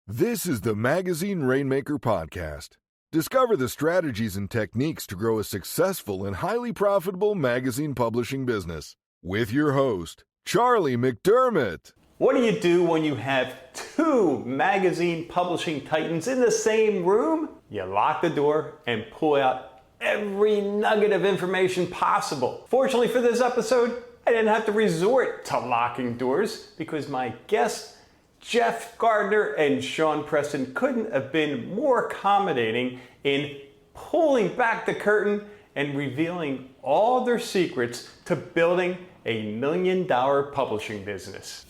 This is the Magazine RainMaker podcast. Discover the strategies and techniques to grow a successful and highly profitable magazine publishing business. With your host, Charlie McDermott. What do you do when you have two magazine publishing titans in the same room? You lock the door and pull out every nugget of information possible. Fortunately for this episode, I didn't have to resort to locking doors because my guests, Jeff Gardner and Sean Preston, couldn't have been more accommodating in pulling back the curtain and revealing all their secrets to building a $1 million publishing business.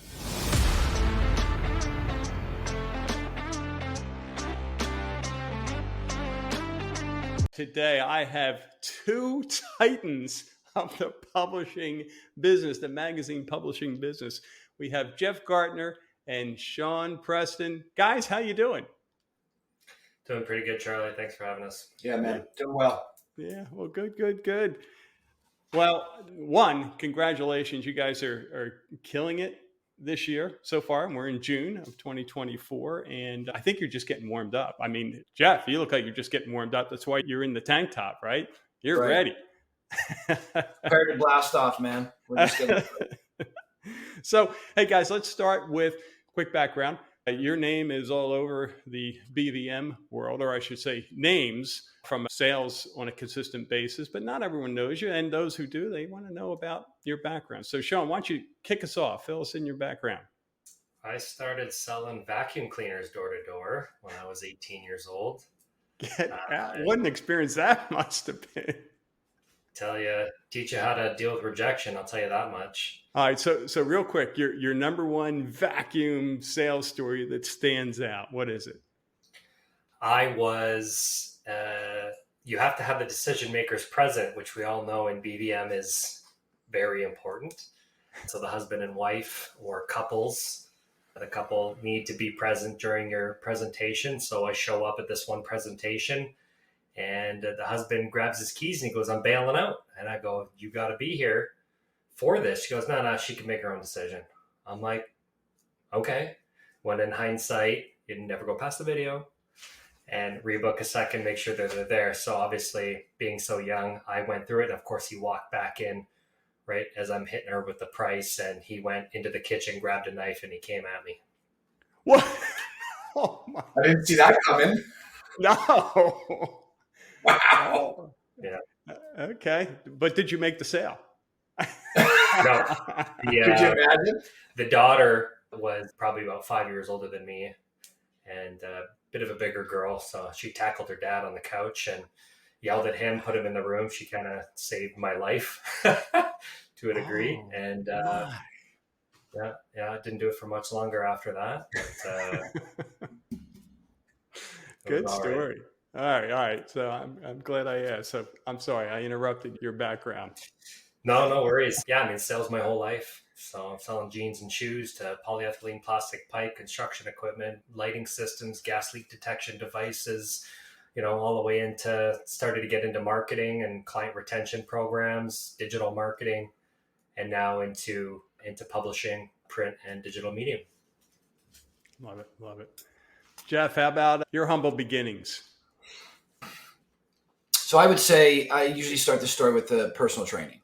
Today I have two titans of the publishing business, the magazine publishing business. We have Jeff Gartner and Sean Preston. Guys, how you doing? Doing pretty good, Charlie. Thanks for having us. Yeah, man. Doing well. Yeah, well, good. Well, one, congratulations. You guys are killing it this year so far. We're in June of 2024, and I think you're just getting warmed up. I mean, Jeff, you look like you're just getting warmed up. That's why you're in the tank top, right? You're ready. Prepared to blast off, man. We're just getting So, hey, guys, let's start with quick background. Your name is all over the BVM world, or I should say names from sales on a consistent basis, but not everyone knows you. And those who do, they want to know about your background. So Sean, why don't you kick us off? Fill us in your background. I started selling vacuum cleaners door to door when I was 18 years old. Get out. What an experience that must have been. Teach you how to deal with rejection. I'll tell you that much. All right. So real quick, your number one vacuum sales story that stands out. What is it? You have to have the decision makers present, which we all know in BVM is very important. So the husband and wife or couples, the couple need to be present during your presentation. So I show up at this one presentation and the husband grabs his keys and he goes, "I'm bailing out." And I go, "You got to be here for this." She goes, No, she can make her own decision. I'm like, okay. When in hindsight, you never go past the video and rebook a second, make sure that they're there. So obviously being so young, I went through it. And of course he walked back in right as I'm hitting her with the price, and he went into the kitchen, grabbed a knife, and he came at me. What? Oh my. I didn't see that coming. No. Wow. Yeah. Okay. But did you make the sale? No. Could you imagine? The daughter was probably about 5 years older than me and a bit of a bigger girl. So she tackled her dad on the couch and yelled at him, put him in the room. She kind of saved my life to a degree. Oh, and I didn't do it for much longer after that. But, good story. Right. All right. So I'm glad I asked. So I'm sorry I interrupted your background. No worries. Yeah, I mean, sales my whole life. So I'm selling jeans and shoes to polyethylene plastic pipe, construction equipment, lighting systems, gas leak detection devices, all the way into started to get into marketing and client retention programs, digital marketing, and now into publishing, print and digital medium. Love it. Jeff, how about your humble beginnings? So I would say I usually start the story with the personal training.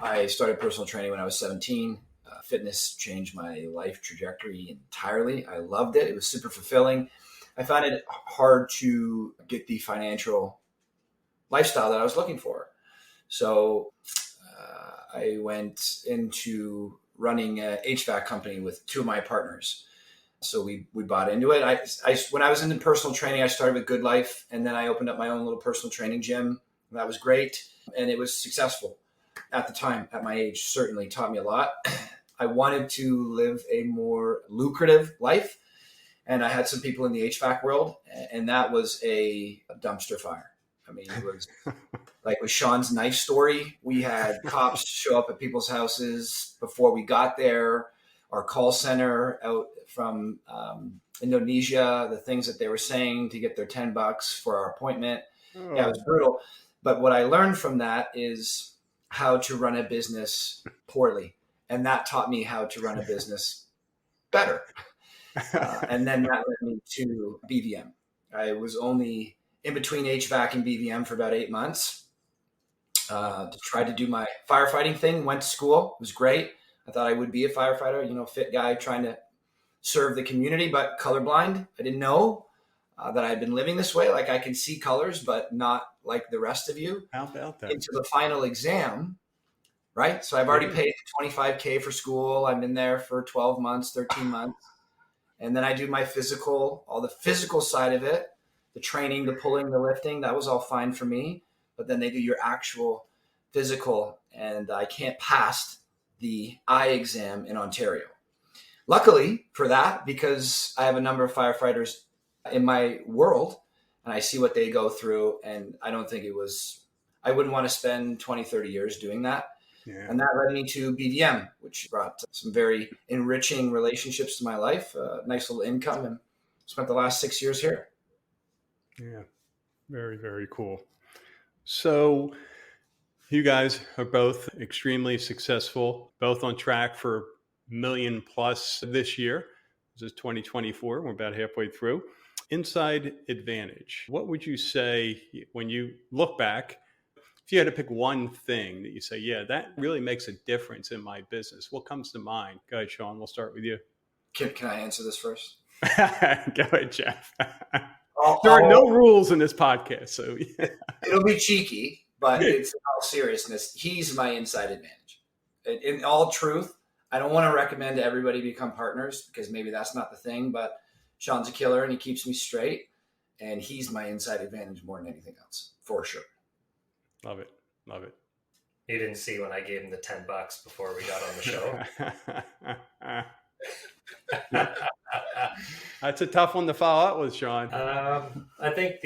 I started personal training when I was 17. Fitness changed my life trajectory entirely. I loved it. It was super fulfilling. I found it hard to get the financial lifestyle that I was looking for. So I went into running a HVAC company with two of my partners. So we bought into it. When I was in personal training, I started with Good Life, and then I opened up my own little personal training gym. That was great, and it was successful at the time. At my age, certainly taught me a lot. I wanted to live a more lucrative life, and I had some people in the HVAC world, and that was a dumpster fire. I mean, it was like with Sean's knife story. We had cops show up at people's houses before we got there. Our call center out from Indonesia, the things that they were saying to get their $10 for our appointment. Oh. Yeah, it was brutal. But what I learned from that is how to run a business poorly. And that taught me how to run a business better. And then that led me to BVM. I was only in between HVAC and BVM for about 8 months to try to do my firefighting thing. Went to school. It was great. I thought I would be a firefighter, fit guy trying to serve the community, but colorblind. I didn't know that I'd been living this way. Like I can see colors, but not like the rest of you. How about that? Into the final exam, right? So I've already paid $25K for school. I'm in there for 12 months, 13 months. And then I do my physical, all the physical side of it, the training, the pulling, the lifting. That was all fine for me. But then they do your actual physical, and I can't pass the eye exam in Ontario. Luckily for that, because I have a number of firefighters in my world and I see what they go through, and I don't think I wouldn't want to spend 20, 30 years doing that. Yeah. And that led me to BVM, which brought some very enriching relationships to my life, nice little income, and spent the last 6 years here. Yeah, very, very cool. So you guys are both extremely successful, both on track for $1 million plus this year. This is 2024. We're about halfway through. Inside advantage. What would you say when you look back? If you had to pick one thing that you say, yeah, that really makes a difference in my business, what comes to mind? Go ahead, Sean. We'll start with you. Can I answer this first? Go ahead, Jeff. There are no rules in this podcast, so it'll be cheeky, but it's in all seriousness. He's my inside advantage. In all truth, I don't want to recommend everybody become partners because maybe that's not the thing, but Sean's a killer and he keeps me straight, and he's my inside advantage more than anything else, for sure. Love it. Love it. You didn't see when I gave him the $10 before we got on the show. That's a tough one to follow up with, Sean. I think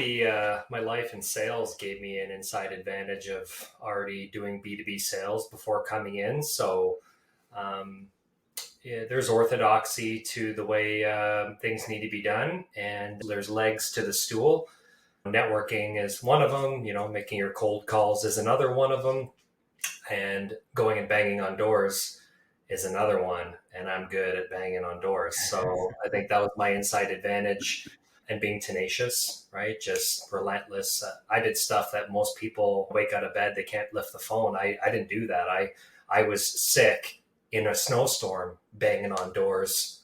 my life in sales gave me an inside advantage of already doing B2B sales before coming in. So there's orthodoxy to the way things need to be done, and there's legs to the stool. Networking is one of them, making your cold calls is another one of them, and going and banging on doors is another one. And I'm good at banging on doors. So I think that was my inside advantage, and being tenacious, right? Just relentless. I did stuff that most people wake out of bed, they can't lift the phone. I didn't do that. I was sick in a snowstorm banging on doors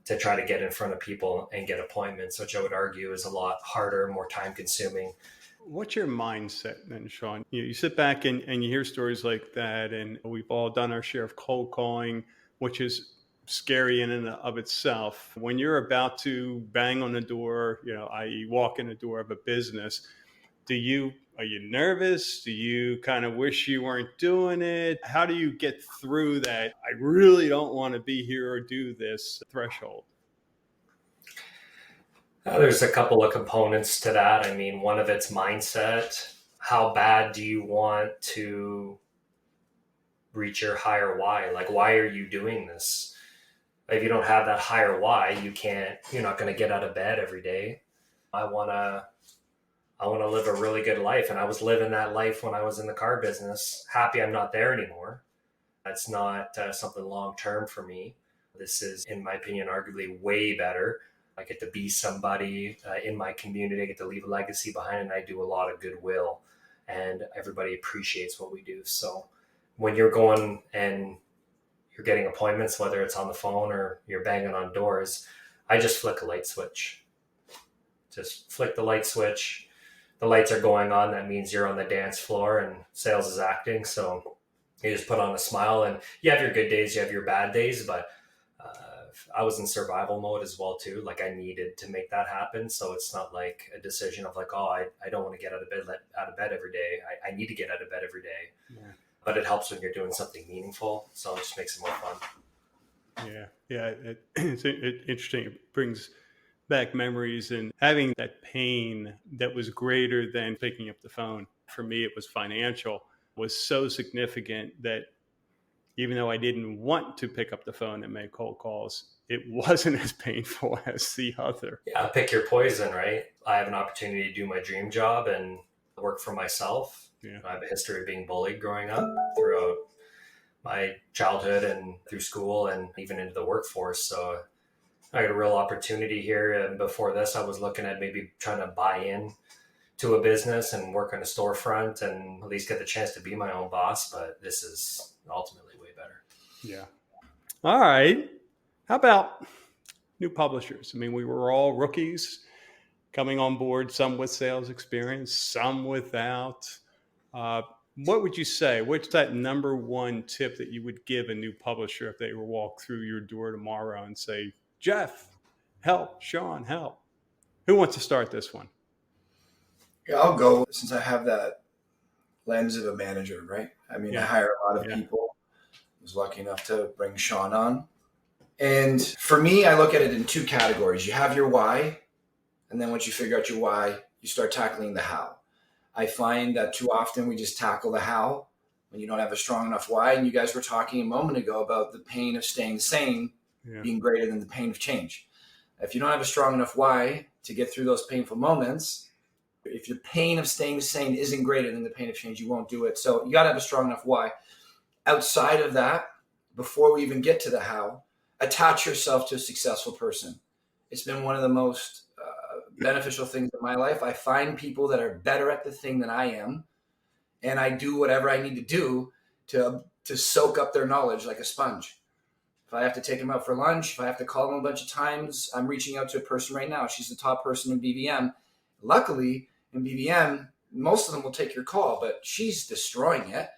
to try to get in front of people and get appointments, which I would argue is a lot harder, more time consuming. What's your mindset then, Sean? You sit back and you hear stories like that, and we've all done our share of cold calling, which is scary in and of itself. When you're about to bang on the door, i.e. walk in the door of a business, are you nervous? Do you kind of wish you weren't doing it? How do you get through that I really don't want to be here or do this threshold? There's a couple of components to that. I mean, one of it's mindset. How bad do you want to reach your higher why? Like, why are you doing this? If you don't have that higher why, you're not going to get out of bed every day. I want to live a really good life. And I was living that life when I was in the car business. Happy I'm not there anymore. That's not something long-term for me. This is, in my opinion, arguably way better. I get to be somebody in my community. I get to leave a legacy behind, and I do a lot of goodwill, and everybody appreciates what we do. So when you're going and you're getting appointments, whether it's on the phone or you're banging on doors, I just flick a light switch. Just flick the light switch. The lights are going on. That means you're on the dance floor and sales is acting. So you just put on a smile, and you have your good days, you have your bad days, but I was in survival mode as well too. Like, I needed to make that happen. So it's not like a decision of like, I don't want to get out of bed every day. I need to get out of bed every day. Yeah. But it helps when you're doing something meaningful. So it just makes it more fun. Yeah. It's interesting. It brings back memories, and having that pain that was greater than picking up the phone. For me, it was financial, was so significant that even though I didn't want to pick up the phone and make cold calls, it wasn't as painful as the other. Yeah, pick your poison, right? I have an opportunity to do my dream job and work for myself. Yeah. I have a history of being bullied growing up throughout my childhood and through school and even into the workforce. So I got a real opportunity here. And before this, I was looking at maybe trying to buy in to a business and work on a storefront and at least get the chance to be my own boss. But this is ultimately way better. Yeah. All right. How about new publishers? I mean, we were all rookies coming on board, some with sales experience, some without. What would you say? What's that number one tip that you would give a new publisher if they were walk through your door tomorrow and say, Jeff, help, Sean, help? Who wants to start this one? Yeah, I'll go since I have that lens of a manager, right? I mean, I hire a lot of people. I was lucky enough to bring Sean on. And for me, I look at it in two categories. You have your why, and then once you figure out your why, you start tackling the how. I find that too often we just tackle the how when you don't have a strong enough why. And you guys were talking a moment ago about the pain of staying the same being greater than the pain of change. If you don't have a strong enough why to get through those painful moments, if your pain of staying the same isn't greater than the pain of change, you won't do it. So you got to have a strong enough why. Outside of that, before we even get to the how, attach yourself to a successful person. It's been one of the most beneficial things in my life. I find people that are better at the thing than I am, and I do whatever I need to do to soak up their knowledge like a sponge. If I have to take them out for lunch, if I have to call them a bunch of times, I'm reaching out to a person right now. She's the top person in BVM. Luckily, in BVM, most of them will take your call, but she's destroying it.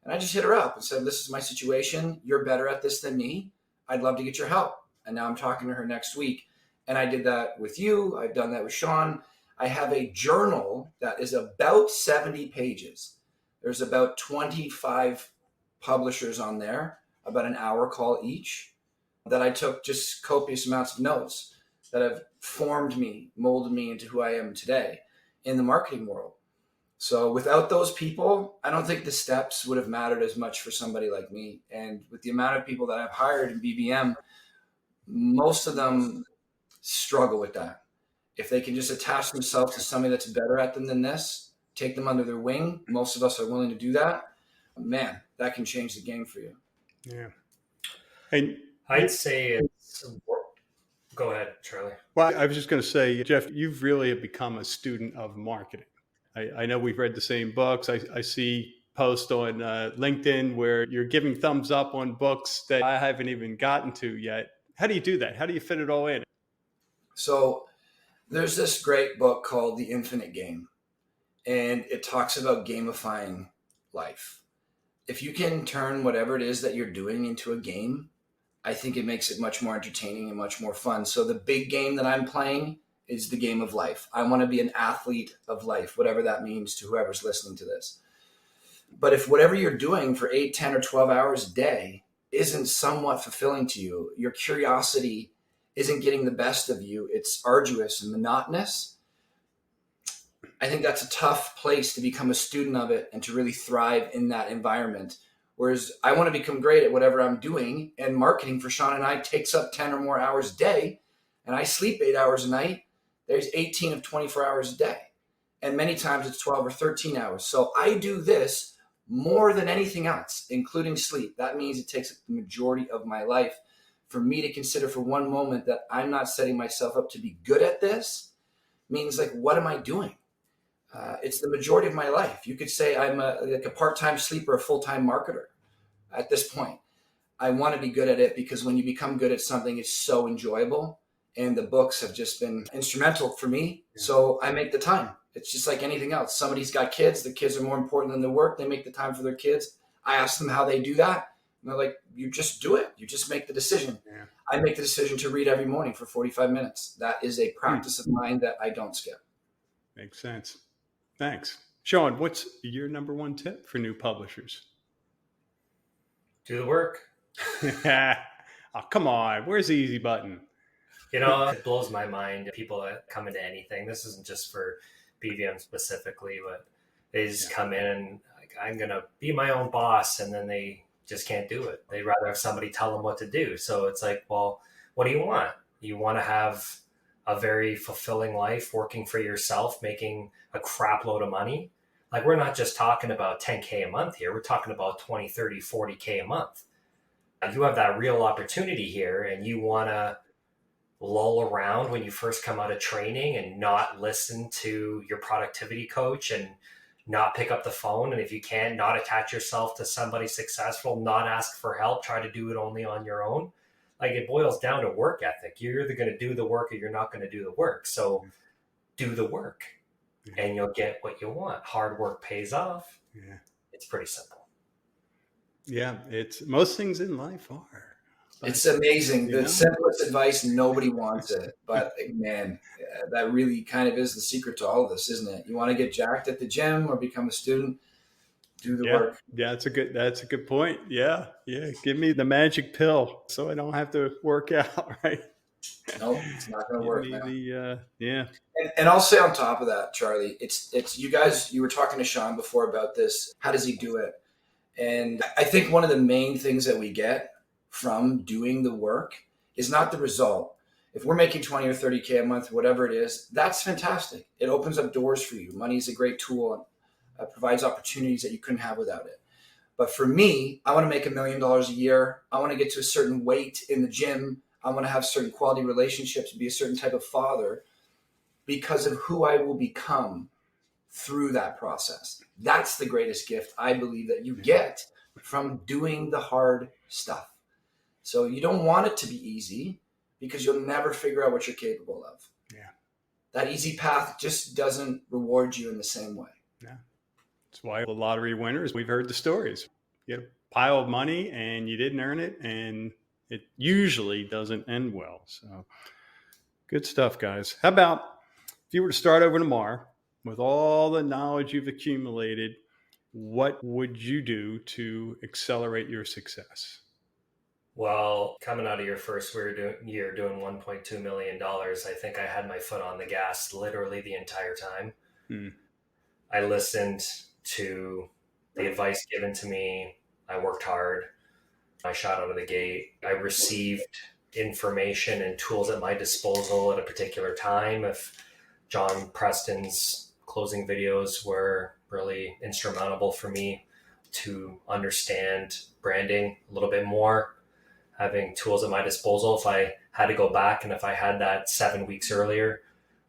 And I just hit her up and said, this is my situation. You're better at this than me. I'd love to get your help. And now I'm talking to her next week. And I did that with you. I've done that with Sean. I have a journal that is about 70 pages. There's about 25 publishers on there, about an hour call each, that I took just copious amounts of notes that have formed me, molded me into who I am today in the marketing world. So without those people, I don't think the steps would have mattered as much for somebody like me. And with the amount of people that I've hired in BBM, most of them struggle with that. If they can just attach themselves to somebody that's better at them than this, take them under their wing, most of us are willing to do that, man, that can change the game for you. Yeah. And I'd say it's, go ahead, Charlie. Well, I was just going to say, Jeff, you've really become a student of marketing. I know we've read the same books. I see posts on LinkedIn where you're giving thumbs up on books that I haven't even gotten to yet. How do you do that? How do you fit it all in? So there's this great book called The Infinite Game, and it talks about gamifying life. If you can turn whatever it is that you're doing into a game, I think it makes it much more entertaining and much more fun. So the big game that I'm playing is the game of life. I want to be an athlete of life, whatever that means to whoever's listening to this. But if whatever you're doing for 8, 10, or 12 hours a day isn't somewhat fulfilling to you, your curiosity isn't getting the best of you, it's arduous and monotonous, I think that's a tough place to become a student of it and to really thrive in that environment. Whereas I want to become great at whatever I'm doing, and marketing for Sean and I takes up 10 or more hours a day, and I sleep 8 hours a night. There's 18 of 24 hours a day. And many times it's 12 or 13 hours. So I do this more than anything else, including sleep. That means it takes up the majority of my life. For me to consider for one moment that I'm not setting myself up to be good at this means, like, what am I doing? It's the majority of my life. You could say I'm like a part-time sleeper, a full-time marketer at this point. I want to be good at it because when you become good at something, it's so enjoyable. And the books have just been instrumental for me. So I make the time. It's just like anything else. Somebody's got kids. The kids are more important than their work. They make the time for their kids. I ask them how they do that. And they're like, you just do it. You just make the decision. Yeah. I make the decision to read every morning for 45 minutes. That is a practice of mine that I don't skip. Makes sense. Thanks. Sean, what's your number one tip for new publishers? Do the work. Oh, come on. Where's the easy button? You know, it blows my mind. People that come into anything, this isn't just for BVM specifically, but they just come in and like, I'm going to be my own boss, and then they just can't do it. They'd rather have somebody tell them what to do. So it's like, well, what do you want? You want to have a very fulfilling life working for yourself, making a crap load of money. Like, we're not just talking about 10K a month here. We're talking about 20, 30, 40K a month. You have that real opportunity here, and you want to lull around when you first come out of training and not listen to your productivity coach and not pick up the phone. And if you can, not attach yourself to somebody successful, not ask for help, try to do it only on your own. Like, it boils down to work ethic. You're either going to do the work or you're not going to do the work. So do the work and you'll get what you want. Hard work pays off. Yeah. It's pretty simple. Yeah. It's most things in life are. It's amazing. The simplest advice, nobody wants it. But man, that really kind of is the secret to all of this, isn't it? You want to get jacked at the gym or become a student, do the work. Yeah, that's a good point. Yeah. Yeah. Give me the magic pill so I don't have to work out, right? No, it's not going to work, man. Yeah. And I'll say on top of that, Charlie, it's you guys, you were talking to Sean before about this. How does he do it? And I think one of the main things that we get from doing the work is not the result. If we're making 20 or 30K a month, whatever it is, that's fantastic. It opens up doors for you. Money is a great tool and provides opportunities that you couldn't have without it. But for me, I want to make $1 million a year. I want to get to a certain weight in the gym. I want to have certain quality relationships, be a certain type of father because of who I will become through that process. That's the greatest gift I believe that you get from doing the hard stuff. So you don't want it to be easy because you'll never figure out what you're capable of. Yeah. That easy path just doesn't reward you in the same way. Yeah. That's why the lottery winners, we've heard the stories. You get a pile of money and you didn't earn it, and it usually doesn't end well. So good stuff, guys. How about if you were to start over tomorrow with all the knowledge you've accumulated, what would you do to accelerate your success? Well, coming out of your first year doing $1.2 million, I think I had my foot on the gas literally the entire time. I listened to the advice given to me. I worked hard. I shot out of the gate. I received information and tools at my disposal at a particular time. If John Preston's closing videos were really instrumental for me to understand branding a little bit more, having tools at my disposal. If I had to go back and if I had that 7 weeks earlier,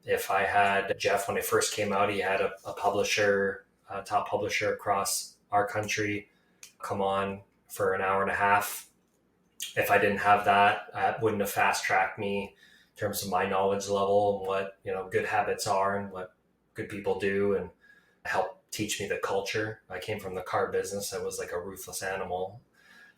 if I had Jeff, when I first came out, he had a publisher, a top publisher across our country, come on for an hour and a half. If I didn't have that, that wouldn't have fast tracked me in terms of my knowledge level and what, good habits are and what good people do, and help teach me the culture. I came from the car business. I was like a ruthless animal.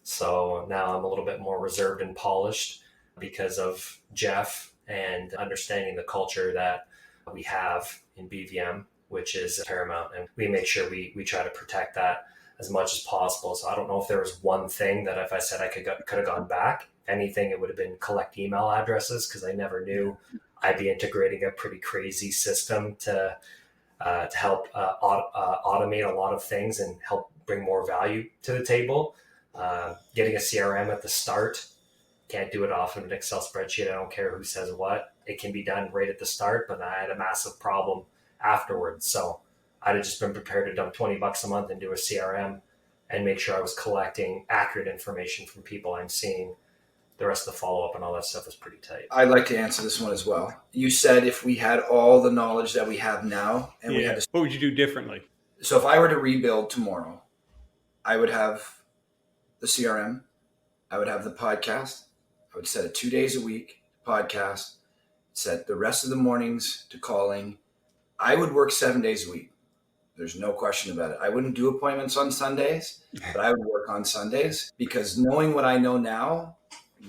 So now I'm a little bit more reserved and polished because of Jeff and understanding the culture that we have in BVM, which is paramount. And we make sure we try to protect that as much as possible. So I don't know if there was one thing that if I said I could have gone back, anything, it would have been collect email addresses, because I never knew I'd be integrating a pretty crazy system to help automate a lot of things and help bring more value to the table. Getting a CRM at the start, can't do it off of an Excel spreadsheet. I don't care who says what. It can be done right at the start, but I had a massive problem afterwards. So I'd have just been prepared to dump $20 a month into a CRM and make sure I was collecting accurate information from people I'm seeing. The rest of the follow-up and all that stuff is pretty tight. I'd like to answer this one as well. You said if we had all the knowledge that we have now, and we had to, what would you do differently? So if I were to rebuild tomorrow, I would have the CRM, I would have the podcast, I would set it 2 days a week, podcast, set the rest of the mornings to calling. I would work 7 days a week. There's no question about it. I wouldn't do appointments on Sundays, but I would work on Sundays, because knowing what I know now,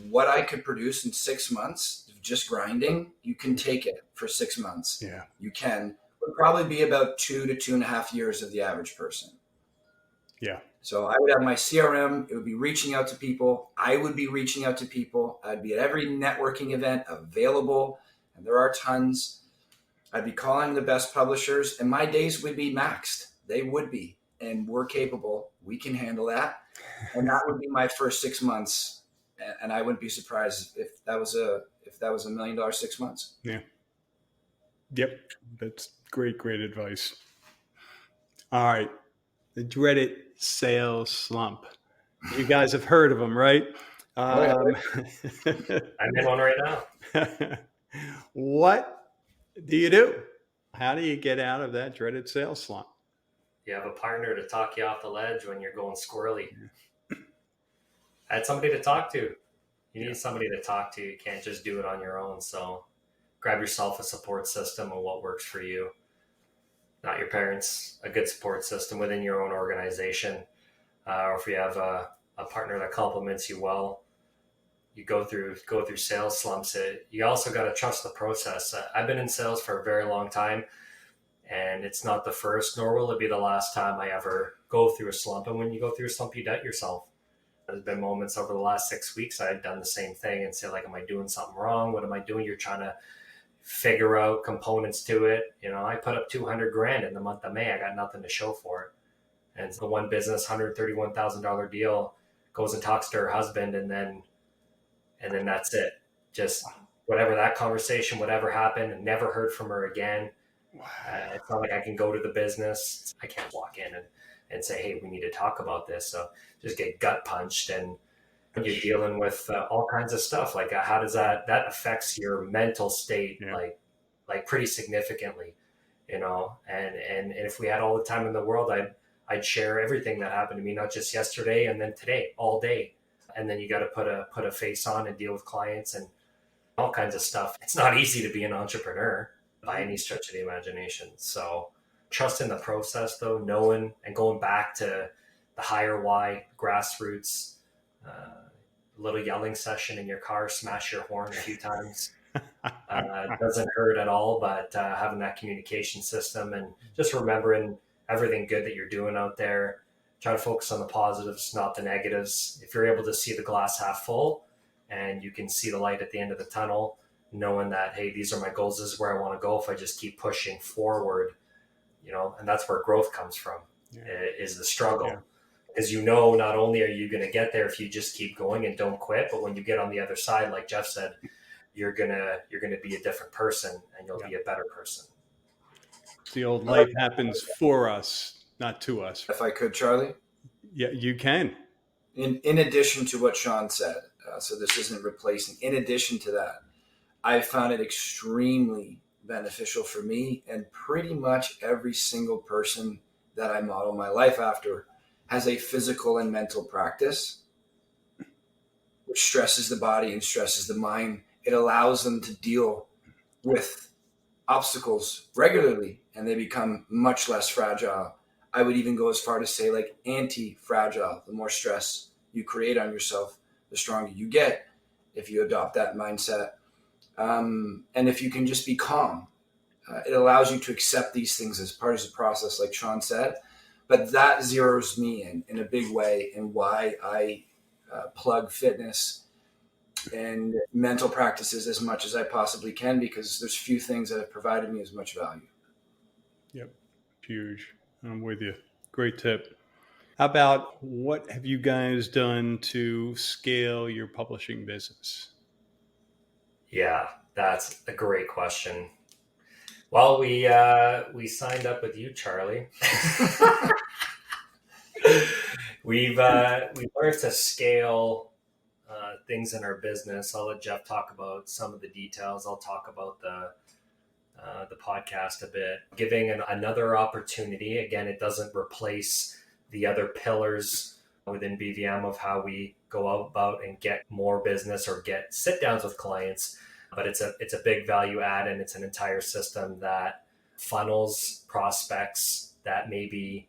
what I could produce in 6 months of just grinding, you can take it for 6 months. Yeah. You can. Would probably be about 2 to 2.5 years of the average person. Yeah. So I would have my CRM. It would be reaching out to people. I would be reaching out to people. I'd be at every networking event available, and there are tons. I'd be calling the best publishers, and my days would be maxed. They would be, and we're capable. We can handle that. And that would be my first 6 months. And I wouldn't be surprised if that was $1 million 6 months. Yeah. Yep. That's great advice. All right. The dreaded sales slump. You guys have heard of them, right? Um, I'm in one right now. what do you do? How do you get out of that dreaded sales slump? You have a partner to talk you off the ledge when you're going squirrely. I had somebody to talk to. You need somebody to talk to. You can't just do it on your own. So grab yourself a support system of what works for you. Not your parents, a good support system within your own organization. Or if you have a partner that complements you well, you go through sales slumps. You also got to trust the process. I've been in sales for a very long time, and it's not the first, nor will it be the last time I ever go through a slump. And when you go through a slump, you doubt yourself. There's been moments over the last 6 weeks I had done the same thing and say, like, am I doing something wrong? What am I doing? You're trying to figure out components to it. I put up 200 grand in the month of May. I got nothing to show for it. And the one business, $131,000 deal, goes and talks to her husband, and then that's it. Just whatever that conversation, whatever happened, and never heard from her again. It's not like I can go to the business. I can't walk in and say, hey, we need to talk about this. So just get gut punched, and you're dealing with all kinds of stuff. Like how does that affects your mental state, like pretty significantly, and if we had all the time in the world, I'd share everything that happened to me, not just yesterday and then today, all day. And then you got to put a face on and deal with clients and all kinds of stuff. It's not easy to be an entrepreneur by any stretch of the imagination. So trust in the process, though, knowing and going back to the higher why, grassroots, a little yelling session in your car, smash your horn a few times. Doesn't hurt at all, but having that communication system and just remembering everything good that you're doing out there. Try to focus on the positives, not the negatives. If you're able to see the glass half full and you can see the light at the end of the tunnel, knowing that, hey, these are my goals, this is where I want to go if I just keep pushing forward, and that's where growth comes from, is the struggle. Yeah. Because not only are you going to get there if you just keep going and don't quit, but when you get on the other side, like Jeff said, you're gonna be a different person, and you'll be a better person. The old life happens for us, not to us. If I could, Charlie? Yeah, you can. In addition to what Sean said, so this isn't replacing, in addition to that, I found it extremely beneficial for me, and pretty much every single person that I model my life after has a physical and mental practice, which stresses the body and stresses the mind. It allows them to deal with obstacles regularly, and they become much less fragile. I would even go as far to say like anti-fragile. The more stress you create on yourself, the stronger you get if you adopt that mindset. And if you can just be calm, it allows you to accept these things as part of the process, like Sean said. But that zeroes me in a big way, and why I plug fitness and mental practices as much as I possibly can, because there's few things that have provided me as much value. Yep. Huge. I'm with you. Great tip. How about what have you guys done to scale your publishing business? Yeah, that's a great question. Well, we signed up with you, Charlie. We've learned to scale things in our business. I'll let Jeff talk about some of the details. I'll talk about the podcast a bit. Giving another opportunity. Again, it doesn't replace the other pillars within BVM of how we go about and get more business or get sit downs with clients. But it's a big value add, and it's an entire system that funnels prospects that maybe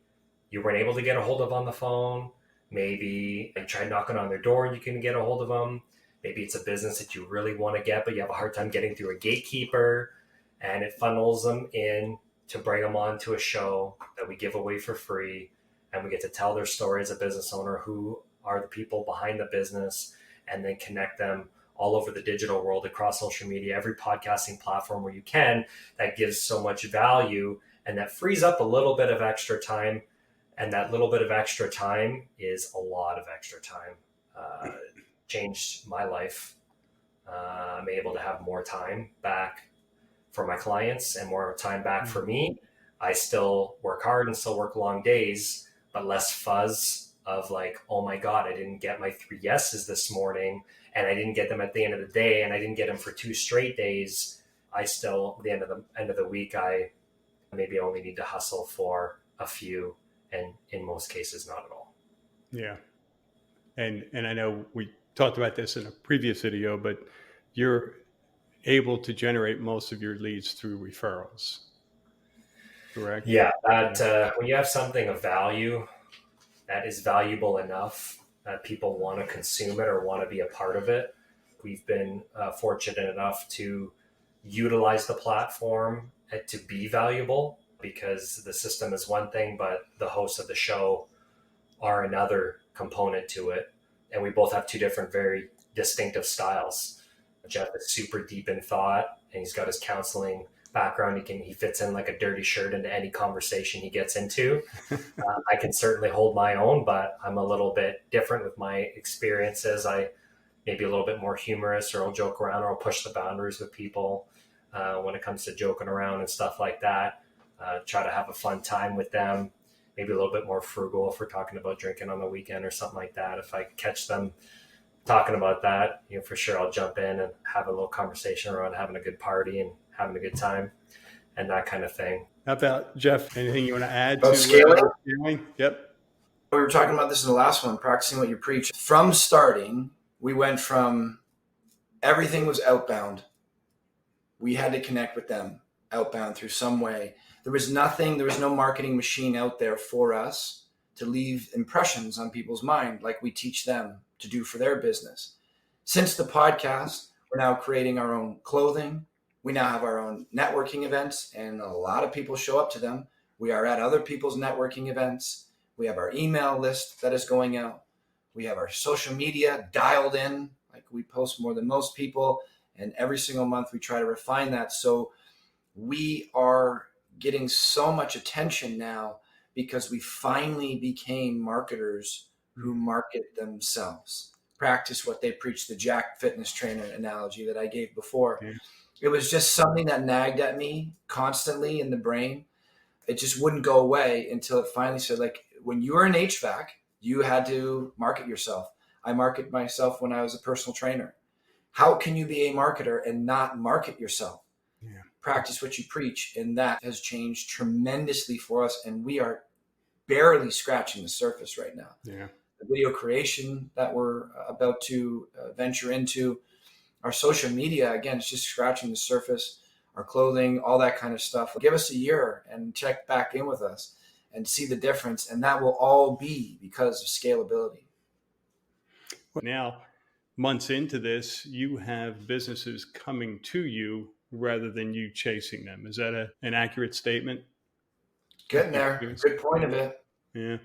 you weren't able to get a hold of on the phone. Maybe you tried knocking on their door and you couldn't get a hold of them. Maybe it's a business that you really want to get, but you have a hard time getting through a gatekeeper, and it funnels them in to bring them on to a show that we give away for free. And we get to tell their story as a business owner, who are the people behind the business, and then connect them all over the digital world, across social media, every podcasting platform where you can. That gives so much value, and that frees up a little bit of extra time. And that little bit of extra time is a lot of extra time. Changed my life. I'm able to have more time back for my clients and more time back for me. I still work hard and still work long days, but less fuzz of like, oh my God, I didn't get my 3 yeses this morning, and I didn't get them at the end of the day, and I didn't get them for 2 straight days. I still, at the end of the week, I maybe only need to hustle for a few, and in most cases, not at all. Yeah. And I know we talked about this in a previous video, but you're able to generate most of your leads through referrals, correct? Yeah, that when you have something of value that is valuable enough that people want to consume it or want to be a part of it, we've been fortunate enough to utilize the platform to be valuable, because the system is one thing, but the hosts of the show are another component to it. And we both have 2 different, very distinctive styles. Jeff is super deep in thought, and he's got his counseling background. He fits in like a dirty shirt into any conversation he gets into. I can certainly hold my own, but I'm a little bit different with my experiences. I maybe a little bit more humorous, or I'll joke around, or I'll push the boundaries with people when it comes to joking around and stuff like that. Try to have a fun time with them. Maybe a little bit more frugal if we're talking about drinking on the weekend or something like that. If I catch them talking about that, for sure I'll jump in and have a little conversation around having a good party and having a good time and that kind of thing. How about Jeff? Anything you want to add About to scaling? Yep. We were talking about this in the last one, practicing what you preach. From starting, we went from everything was outbound. We had to connect with them outbound through some way. There was no marketing machine out there for us to leave impressions on people's mind like we teach them to do for their business. Since the podcast, we're now creating our own clothing. We now have our own networking events, and a lot of people show up to them. We are at other people's networking events. We have our email list that is going out. We have our social media dialed in, like we post more than most people. And every single month we try to refine that. So we are getting so much attention now because we finally became marketers who market themselves, practice what they preach, the Jack fitness trainer analogy that I gave before. Yeah. It was just something that nagged at me constantly in the brain. It just wouldn't go away until it finally said, like, when you were in HVAC, you had to market yourself. I market myself when I was a personal trainer. How can you be a marketer and not market yourself? Yeah. Practice what you preach. And that has changed tremendously for us. And we are barely scratching the surface right now. Yeah. The video creation that we're about to venture into, our social media, again, it's just scratching the surface, our clothing, all that kind of stuff. Give us a year and check back in with us and see the difference. And that will all be because of scalability. Now, months into this, you have businesses coming to you rather than you chasing them. Is that an accurate statement? Getting there. Good point of it. Yeah.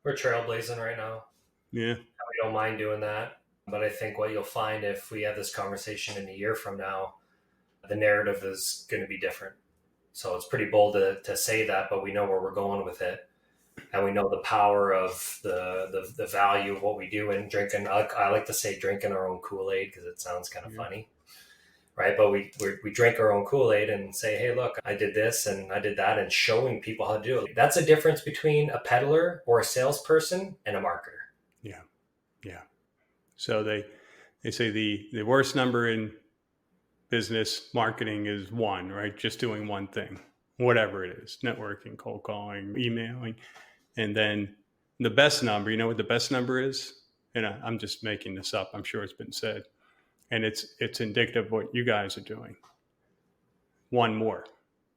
We're trailblazing right now. Yeah. We don't mind doing that. But I think what you'll find if we have this conversation in a year from now, the narrative is going to be different. So it's pretty bold to say that, but we know where we're going with it. And we know the power of the value of what we do in drinking. I like to say drinking our own Kool-Aid because it sounds kind of funny, right? But we drink our own Kool-Aid and say, hey, look, I did this and I did that, and showing people how to do it. That's a difference between a peddler or a salesperson and a marketer. Yeah. Yeah. So they say the worst number in business marketing is 1, right? Just doing one thing, whatever it is, networking, cold calling, emailing. And then the best number, you know what the best number is? And I'm just making this up. I'm sure it's been said. And it's indicative of what you guys are doing. 1 more.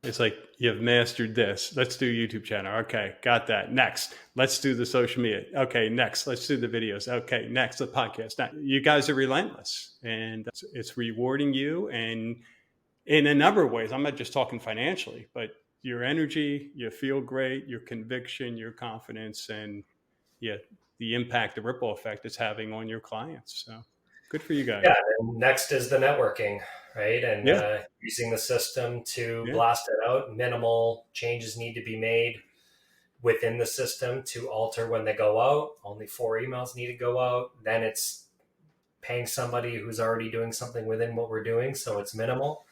It's like, you've mastered this. Let's do YouTube channel. Okay, got that. Next, let's do the social media. Okay, next, let's do the videos. Okay, next, the podcast. Now, you guys are relentless, and it's rewarding you. And in a number of ways, I'm not just talking financially, but your energy, you feel great, your conviction, your confidence, and the impact, the ripple effect it's having on your clients. So good for you guys. Yeah, and next is the networking, right? And using the system to blast it out. Minimal changes need to be made within the system to alter when they go out. Only 4 emails need to go out. Then it's paying somebody who's already doing something within what we're doing, so it's minimal.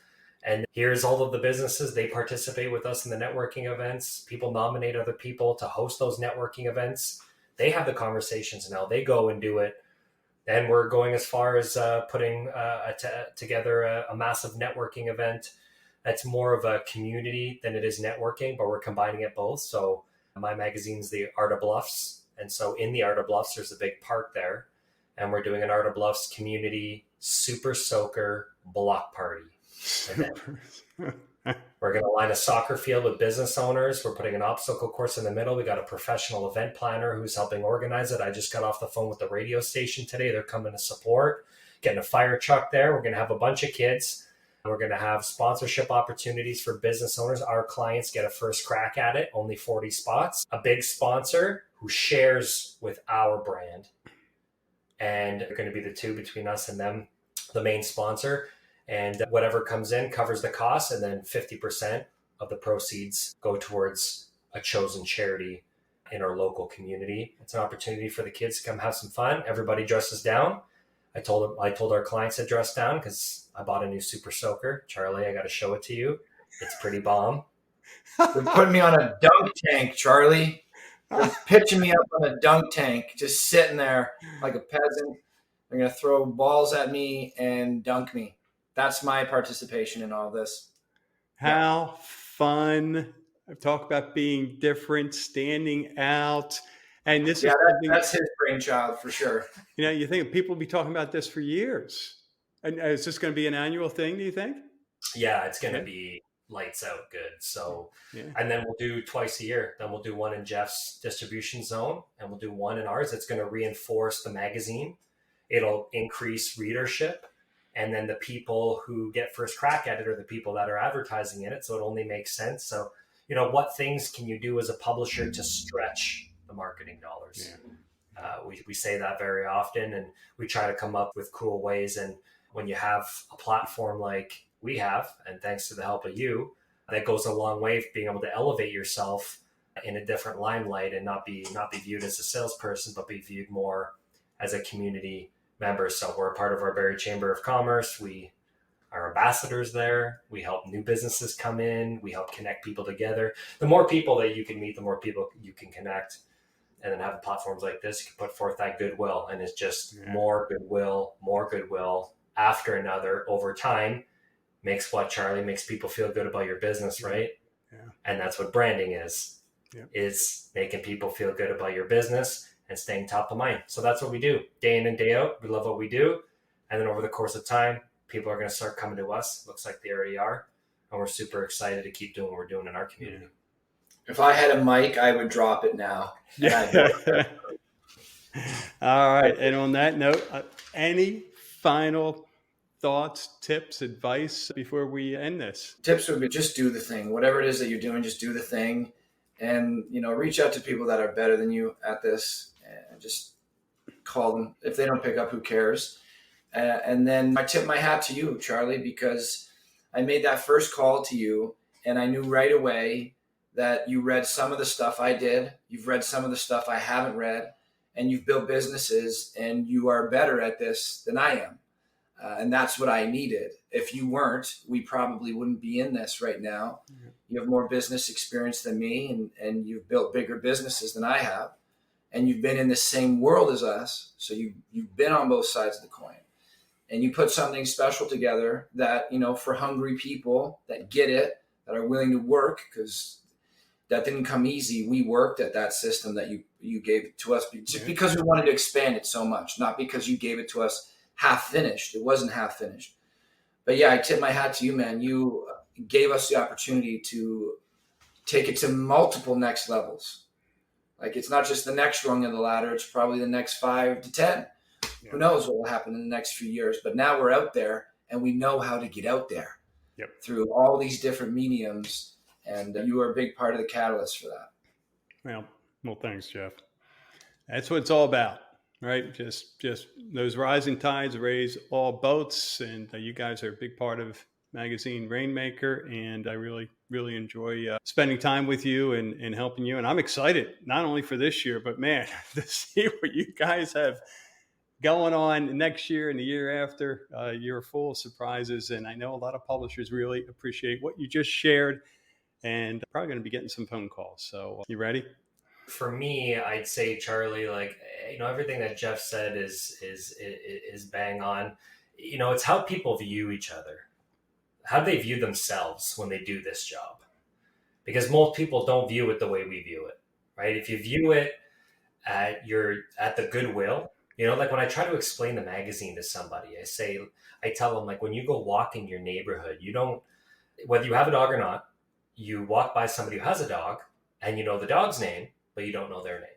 And here's all of the businesses. They participate with us in the networking events. People nominate other people to host those networking events. They have the conversations now. They go and do it. And we're going as far as putting together a massive networking event that's more of a community than it is networking, but we're combining it both. So my magazine's the Art of Bluffs. And so in the Art of Bluffs, there's a big park there. And we're doing an Art of Bluffs community super soaker block party. We're going to line a soccer field with business owners. We're putting an obstacle course in the middle. We got a professional event planner who's helping organize it. I just got off the phone with the radio station today. They're coming to support, getting a fire truck there. We're going to have a bunch of kids. We're going to have sponsorship opportunities for business owners. Our clients get a first crack at it, only 40 spots. A big sponsor who shares with our brand. And they're going to be the two between us and them, the main sponsor. And whatever comes in covers the cost. And then 50% of the proceeds go towards a chosen charity in our local community. It's an opportunity for the kids to come have some fun. Everybody dresses down. I told our clients to dress down because I bought a new Super Soaker. Charlie, I got to show it to you. It's pretty bomb. They're putting me on a dunk tank, Charlie. They're pitching me up on a dunk tank, just sitting there like a peasant. They're going to throw balls at me and dunk me. That's my participation in all this. How fun. I've talked about being different, standing out. And this is that's his brainchild for sure. You think people will be talking about this for years. And is this going to be an annual thing, do you think? Yeah, it's going to be lights out good. So, and then we'll do twice a year. Then we'll do one in Jeff's distribution zone and we'll do one in ours. It's going to reinforce the magazine. It'll increase readership. And then the people who get first crack at it are the people that are advertising in it. So it only makes sense. So, what things can you do as a publisher to stretch the marketing dollars? Yeah. We say that very often, and we try to come up with cool ways. And when you have a platform like we have, and thanks to the help of you, that goes a long way for being able to elevate yourself in a different limelight and not be viewed as a salesperson, but be viewed more as a community member. So we're a part of our Barrie Chamber of Commerce. We are ambassadors there. We help new businesses come in. We help connect people together. The more people that you can meet, the more people you can connect. And then having platforms like this, you can put forth that goodwill. And it's just more goodwill after another over time makes what, Charlie? Makes people feel good about your business, right? Yeah. And that's what branding is making people feel good about your business and staying top of mind. So that's what we do day in and day out. We love what we do. And then over the course of time, people are going to start coming to us. Looks like they already are. And we're super excited to keep doing what we're doing in our community. If I had a mic, I would drop it now. All right. And on that note, any final thoughts, tips, advice before we end this? Tips would be just do the thing. Whatever it is that you're doing, just do the thing. And, reach out to people that are better than you at this and just call them. If they don't pick up, who cares? And then I tip my hat to you, Charlie, because I made that first call to you and I knew right away that you read some of the stuff I did. You've read some of the stuff I haven't read, and you've built businesses and you are better at this than I am. And that's what I needed. If you weren't, we probably wouldn't be in this right now. Yeah. You have more business experience than me, and you've built bigger businesses than I have. And you've been in the same world as us. So you've been on both sides of the coin. And you put something special together that, for hungry people that get it, that are willing to work, because that didn't come easy. We worked at that system that you gave to us just because we wanted to expand it so much, not because you gave it to us half finished. It wasn't half finished. But I tip my hat to you, man. You gave us the opportunity to take it to multiple next levels. Like, it's not just the next rung of the ladder. It's probably the next 5 to 10. Yeah. Who knows what will happen in the next few years. But now we're out there and we know how to get out there through all these different mediums. And you are a big part of the catalyst for that. Well, thanks, Jeff. That's what it's all about. Right. Just those rising tides raise all boats. And you guys are a big part of magazine RainMaker. And I really, really enjoy spending time with you and helping you. And I'm excited not only for this year, but man, to see what you guys have going on next year and the year after. You're full of surprises. And I know a lot of publishers really appreciate what you just shared, and probably going to be getting some phone calls. So you ready? For me, I'd say, Charlie, like, everything that Jeff said is bang on. It's how people view each other. How do they view themselves when they do this job? Because most people don't view it the way we view it, right? If you view it at the goodwill, like when I try to explain the magazine to somebody, I tell them, like, when you go walk in your neighborhood, you don't, whether you have a dog or not, you walk by somebody who has a dog and you know the dog's name, but you don't know their name.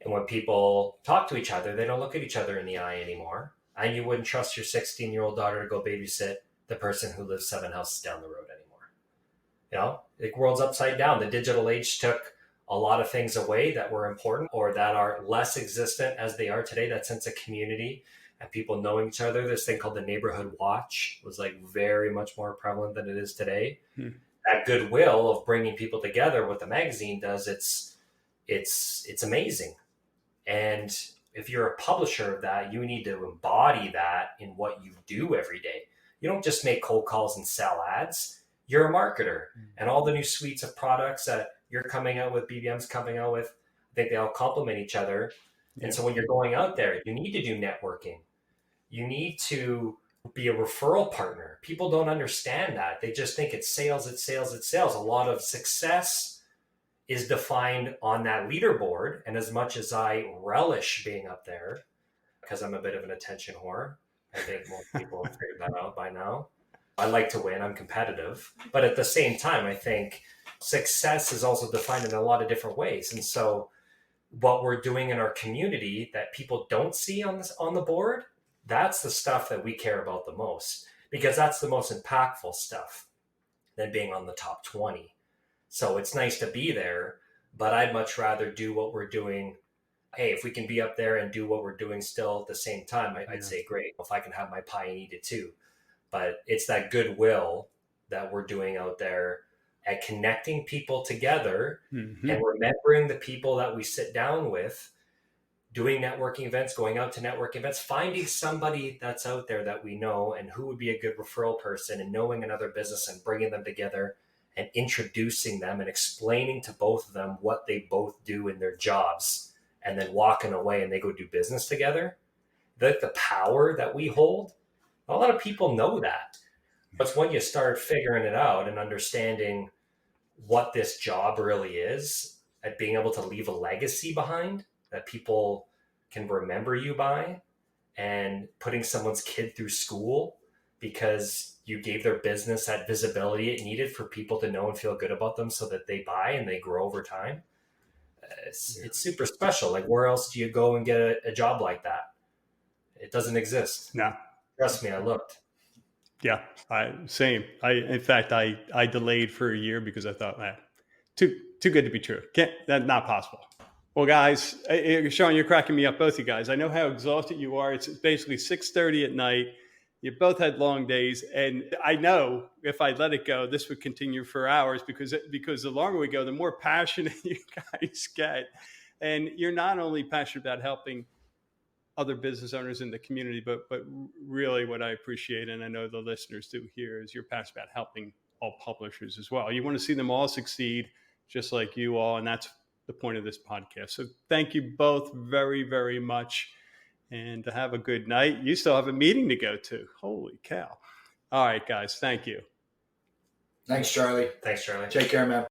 And when people talk to each other, they don't look at each other in the eye anymore. And you wouldn't trust your 16-year-old daughter to go babysit the person who lives 7 houses down the road anymore. The world's upside down. The digital age took a lot of things away that were important or that are less existent as they are today. That sense of community and people knowing each other. This thing called the neighborhood watch was like very much more prevalent than it is today. That goodwill of bringing people together, what the magazine does, it's amazing. And if you're a publisher of that, you need to embody that in what you do every day. You don't just make cold calls and sell ads. You're a marketer, and all the new suites of products that you're coming out with, BBM's coming out with, I think they all complement each other. Yeah. And so when you're going out there, you need to do networking. You need to be a referral partner. People don't understand that. They just think it's sales, it's sales, it's sales. A lot of success is defined on that leaderboard. And as much as I relish being up there, because I'm a bit of an attention whore, I think most people have figured that out by now. I like to win. I'm competitive. But at the same time, I think success is also defined in a lot of different ways. And so what we're doing in our community that people don't see on the board, that's the stuff that we care about the most, because that's the most impactful stuff than being on the top 20. So it's nice to be there, but I'd much rather do what we're doing. Hey, if we can be up there and do what we're doing still at the same time, I'd say great. If I can have my pie and eat it too. But it's that goodwill that we're doing out there at connecting people together and remembering the people that we sit down with, doing networking events, going out to networking events, finding somebody that's out there that we know and who would be a good referral person, and knowing another business and bringing them together and introducing them and explaining to both of them what they both do in their jobs, and then walking away and they go do business together. The power that we hold, a lot of people know that. But when you start figuring it out and understanding what this job really is, at being able to leave a legacy behind that people can remember you by, and putting someone's kid through school because you gave their business that visibility it needed for people to know and feel good about them so that they buy and they grow over time. It's super special. Like, where else do you go and get a job like that? It doesn't exist. No. Trust me, I looked. Yeah, same. In fact, I delayed for a year because I thought, too good to be true. That's not possible. Well, guys, Sean, you're cracking me up, both you guys. I know how exhausted you are. It's basically 6:30 at night. You both had long days, and I know if I let it go, this would continue for hours because the longer we go, the more passionate you guys get. And you're not only passionate about helping other business owners in the community, but really what I appreciate, and I know the listeners do here, is you're passionate about helping all publishers as well. You want to see them all succeed, just like you all, and that's the point of this podcast. So thank you both very, very much, and to have a good night. You still have a meeting to go to. Holy cow. All right, guys. Thank you. Thanks, Charlie. Thanks, Charlie. Take care, man.